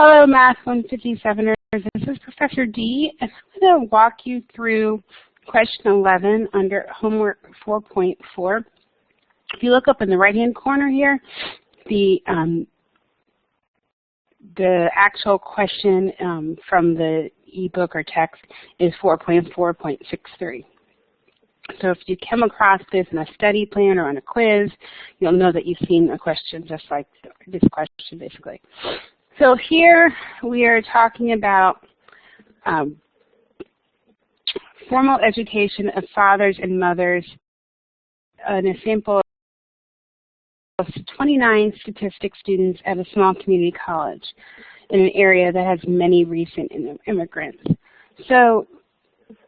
Hello, Math 157ers. This is Professor D, and I'm going to walk you through question 11 under homework 4.4. If you look up in the right-hand corner here, the actual question from the ebook or text is 4.4.63. So if you come across this in a study plan or on a quiz, you'll know that you've seen a question just like this question, basically. So here we are talking about formal education of fathers and mothers in a sample of 29 statistics students at a small community college in an area that has many recent immigrants. So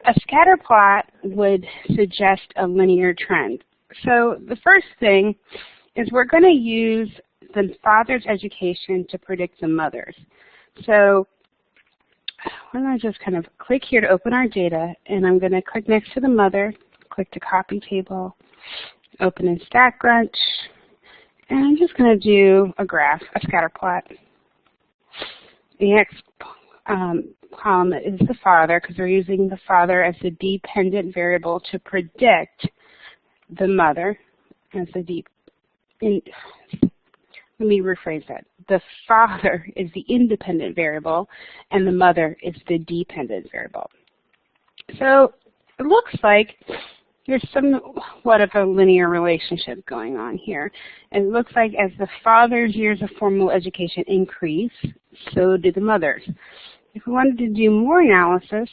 a scatter plot would suggest a linear trend. So the first thing is we're going to use the father's education to predict the mother's. So I'm going to just kind of click here to open our data, and I'm going to click next to the mother, click to copy table, open in StatCrunch, and I'm just going to do a graph, a scatter plot. The next column is the father, because we're using the father as the dependent variable to predict the mother as the let me rephrase that. The father is the independent variable, and the mother is the dependent variable. So it looks like there's somewhat of a linear relationship going on here. And it looks like as the father's years of formal education increase, so do the mother's. If we wanted to do more analysis,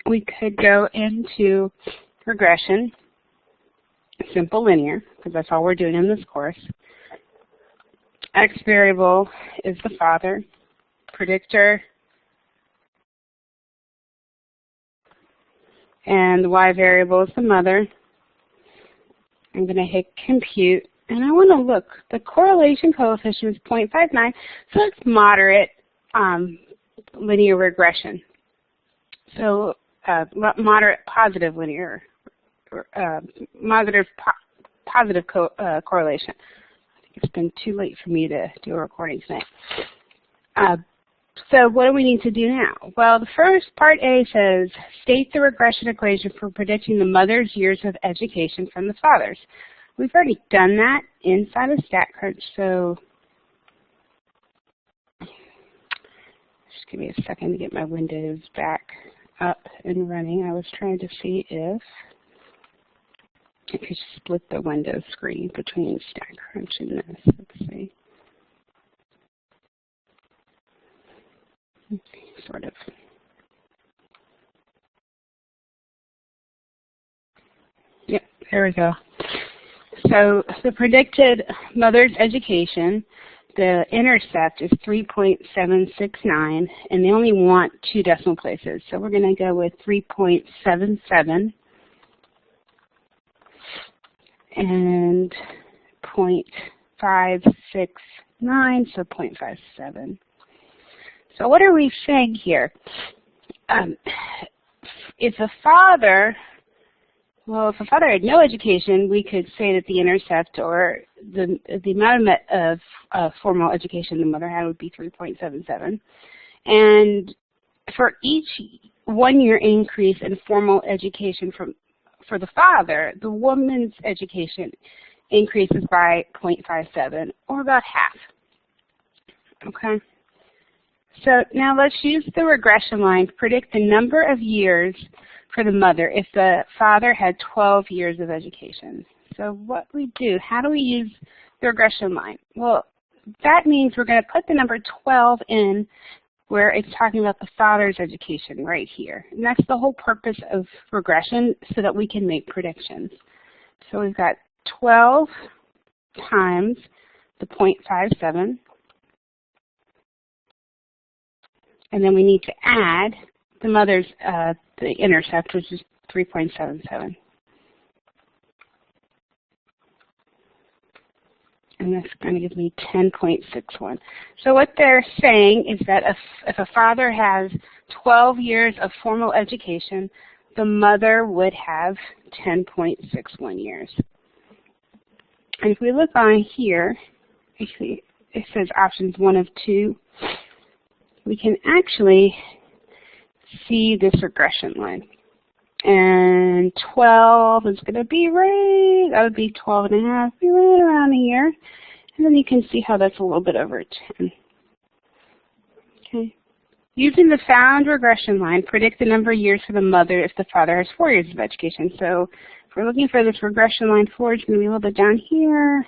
we could go into regression, simple linear, because that's all we're doing in this course. X variable is the father, predictor, and the Y variable is the mother. I'm going to hit compute, and I want to look. The correlation coefficient is 0.59, so it's moderate linear regression. So moderate positive linear, positive correlation. It's been too late for me to do a recording tonight. So what do we need to do now? Well, the first part A says, state the regression equation for predicting the mother's years of education from the father's. We've already done that inside of StatCrunch, so just give me a second to get my windows back up and running. I was trying to see if you split the window screen between StatCrunch and this. Let's see. Sort of. Yep, there we go. So the predicted mother's education, the intercept is 3.769, and they only want 2 decimal places. So we're going to go with 3.77. And 0.569, so 0.57. So what are we saying here? If a father had no education, we could say that the intercept or the amount of formal education the mother had would be 3.77. And for each 1-year increase in formal education for the father, the woman's education increases by 0.57, or about half. Okay? So now let's use the regression line to predict the number of years for the mother if the father had 12 years of education. So what we do, how do we use the regression line? Well, that means we're going to put the number 12 in where it's talking about the father's education right here. And that's the whole purpose of regression, so that we can make predictions. So we've got 12 times the 0.57. And then we need to add the mother's, the intercept, which is 3.77. And that's going to give me 10.61. So what they're saying is that if a father has 12 years of formal education, the mother would have 10.61 years. And if we look on here, actually, it says options 1 of 2, we can actually see this regression line. And 12 is going to be right, that would be 12 and a half, be right around here. And then you can see how that's a little bit over 10. Okay. Using the found regression line, predict the number of years for the mother if the father has 4 years of education. So if we're looking for this regression line 4, it's going to be a little bit down here.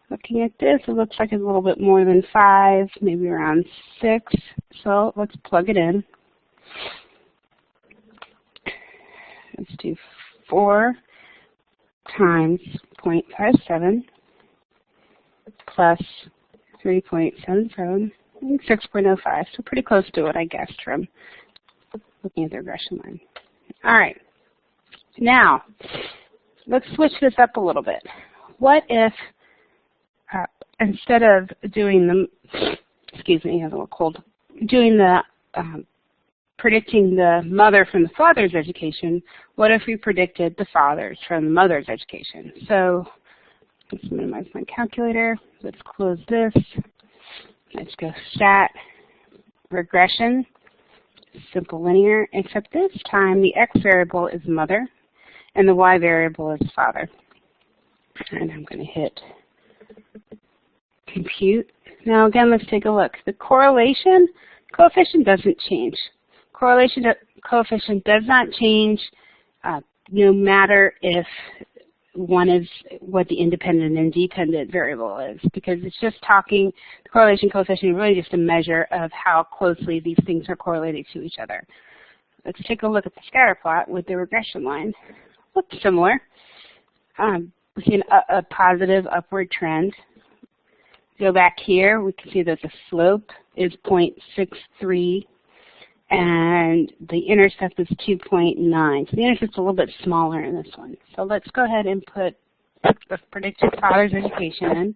Looking at this, it looks like it's a little bit more than 5, maybe around 6. So let's plug it in. Let's do 4 times 0.57 plus 3.77, and 6.05. So pretty close to what I guessed from looking at the regression line. All right. Now, let's switch this up a little bit. What if instead of doing the, excuse me, I have a little cold, doing the predicting the mother from the father's education, what if we predicted the father's from the mother's education? So let's minimize my calculator. Let's close this. Let's go stat, regression, simple linear, except this time the x variable is mother and the y variable is father. And I'm going to hit compute. Now again, let's take a look. The correlation coefficient doesn't change. Correlation coefficient does not change no matter if one is what the independent and dependent variable is, because it's just talking, the correlation coefficient is really just a measure of how closely these things are correlated to each other. Let's take a look at the scatter plot with the regression line. Looks similar. We see a positive upward trend. Go back here, we can see that the slope is 0.63 and the intercept is 2.9. So the intercept's a little bit smaller in this one. So let's go ahead and put the predicted father's education in,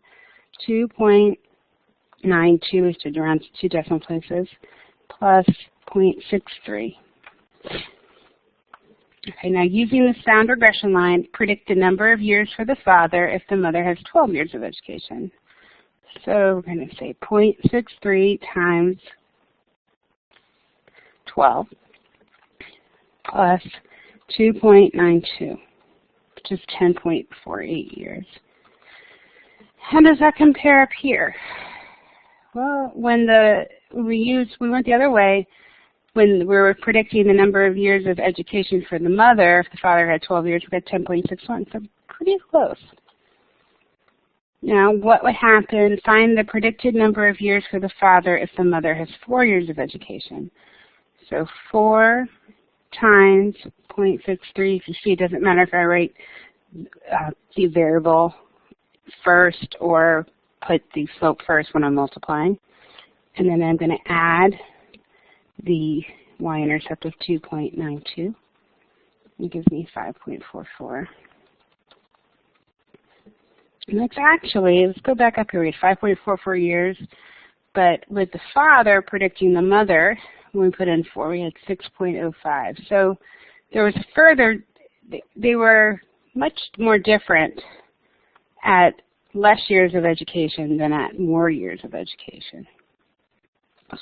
2.92, which is around 2 decimal places, plus 0.63. Okay, now using the sound regression line, predict the number of years for the father if the mother has 12 years of education. So we're going to say 0.63 times 12 plus 2.92, which is 10.48 years. How does that compare up here? Well, when we went the other way, when we were predicting the number of years of education for the mother, if the father had 12 years, we got 10.61, so pretty close. Now, what would happen? Find the predicted number of years for the father if the mother has 4 years of education. So 4 times 0.63. If you see, it doesn't matter if I write the variable first or put the slope first when I'm multiplying. And then I'm going to add the y-intercept of 2.92. It gives me 5.44. And that's actually, let's go back up here, we had 5.44 years, but with the father predicting the mother, when we put in 4, we had 6.05. So there was further, they were much more different at less years of education than at more years of education.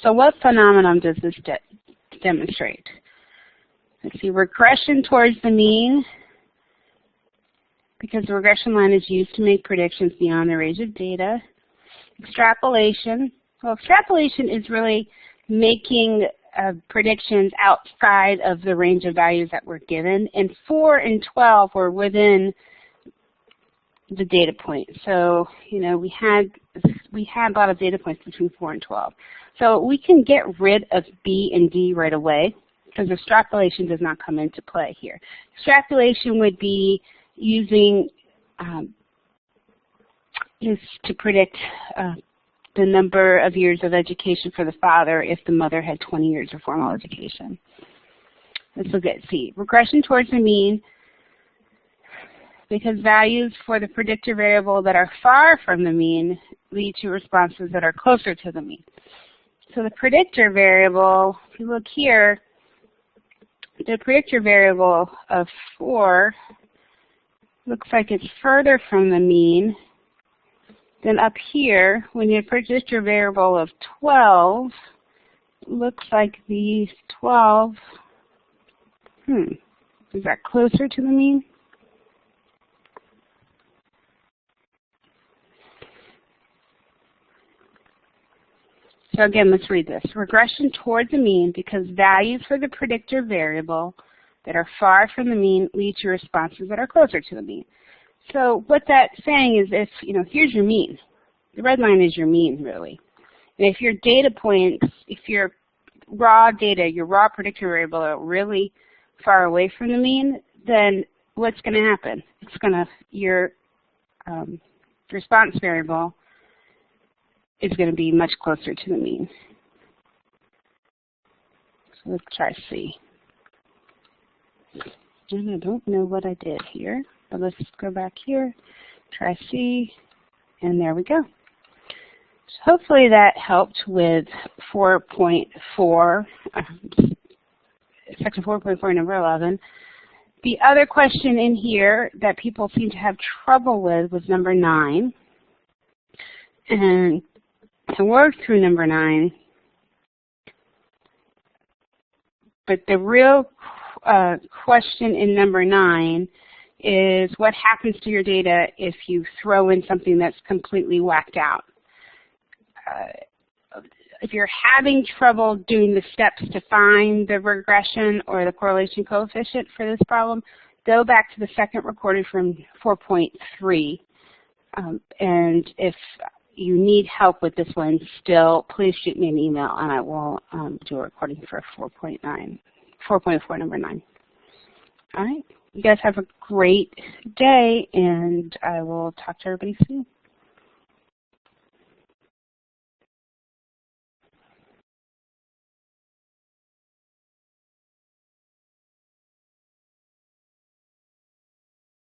So what phenomenon does this demonstrate? Let's see, regression towards the mean, because the regression line is used to make predictions beyond the range of data. Extrapolation. Well, extrapolation is really making predictions outside of the range of values that were given, and 4 and 12 were within the data point. So, you know, we had a lot of data points between 4 and 12. So we can get rid of B and D right away, because extrapolation does not come into play here. Extrapolation would be using is to predict the number of years of education for the father if the mother had 20 years of formal education. Let's look at C. Regression towards the mean, because values for the predictor variable that are far from the mean lead to responses that are closer to the mean. So the predictor variable, if you look here, the predictor variable of 4 looks like it's further from the mean Then up here, when you predict your variable of 12, looks like these 12, is that closer to the mean? So again, let's read this. Regression toward the mean because values for the predictor variable that are far from the mean lead to responses that are closer to the mean. So what that's saying is if, here's your mean. The red line is your mean, really. And if your data points, if your raw data, your raw predictor variable are really far away from the mean, then what's going to happen? It's going to, your response variable is going to be much closer to the mean. So let's try C. And I don't know what I did here, but let's go back here, try C, and there we go. So hopefully that helped with 4.4, section 4.4, number 11. The other question in here that people seem to have trouble with was number 9. And I worked through number 9, but the real question in number 9 is what happens to your data if you throw in something that's completely whacked out. If you're having trouble doing the steps to find the regression or the correlation coefficient for this problem, go back to the second recording from 4.3. And if you need help with this one still, please shoot me an email and I will do a recording for 4.4, number 9. All right. You guys have a great day, and I will talk to everybody soon.